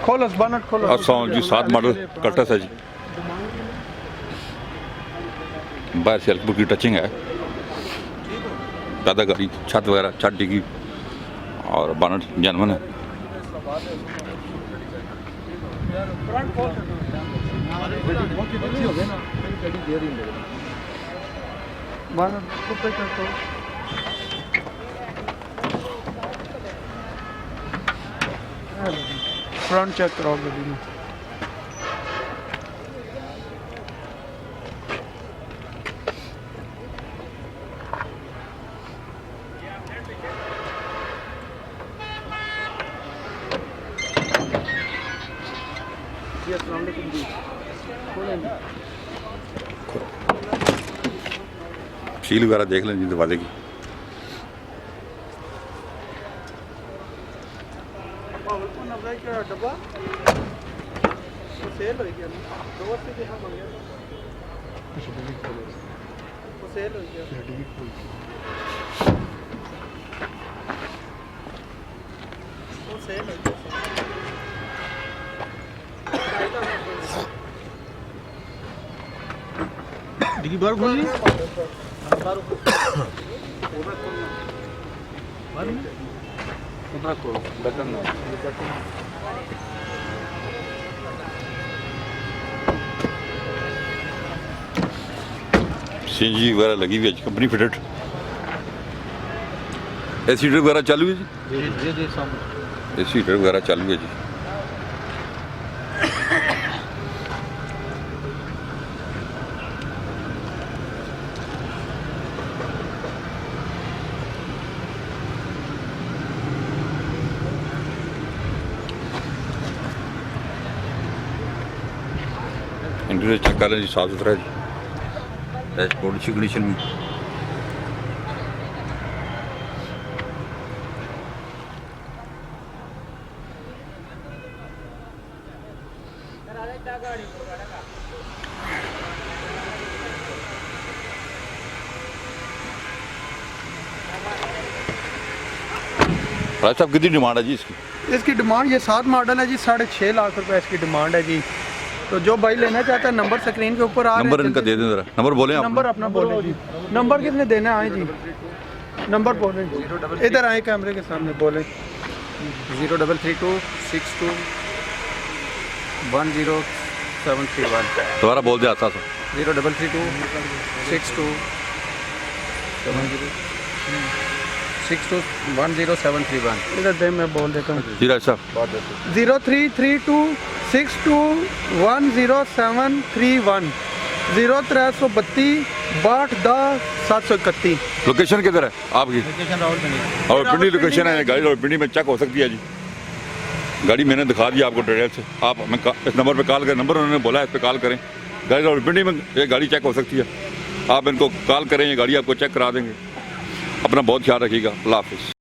खोलो बनट खोलो। जी 7 model cuts है जी, बाहर से हल्की की टचिंग है, ज़्यादा गाड़ी छत वगैरह छत डिगी और बनट जनवन है। फ्रंट चेक कराओ गड्डी में। शील वगैरह देख लें जी दरवाजे की। डब्बा सेल हो गया ना, दो से कितना हो गया, वो सेल हो गया, वो सेल हो गया। डिगी बार खोली उधर खोलो बटन ना सीएनजी वगैरह लगी हुई है, कंपनी फिटेड। एसी हीटर वगैरह चालू है जी, एसी हीटर वगैरह चालू है जी। इंटीरियर चेक कर लें जी, साफ सुथरा है जी, डैशबोर्ड अच्छी कंडीशन में। भाई साहब कितनी डिमांड है जी इसकी? इसकी डिमांड ये 7 मॉडल है जी, 6.5 लाख रुपए इसकी डिमांड है जी। तो जो भाई लेना चाहता है नंबर स्क्रीन के ऊपर आ रहा है, नंबर इनका दे दें जरा, नंबर बोलें आप। नंबर अपना बोले जी, नंबर कितने देना है जी, नंबर बोले जी, इधर आए कैमरे के सामने बोले। 033262107131। दोबारा बोल दे आता था। 033262107131। इधर दे मैं बोल देता हूँ जी राज साहब। 033262107131 0332 6210 731। लोकेशन किधर है आपकी? रावलपिंडी लोकेशन है, गाड़ी रावलपिंडी में चेक हो सकती है जी। गाड़ी मैंने दिखा दी आपको डिटेल से, आप हमें इस नंबर पे कॉल करें, नंबर उन्होंने बोला है इस पे कॉल करें। गाड़ी रावलपिंडी में ये गाड़ी चेक हो सकती है, आप इनको कॉल करें, ये गाड़ी आपको चेक करा देंगे। अपना बहुत ख्याल रखिएगा, अल्लाह हाफिज़।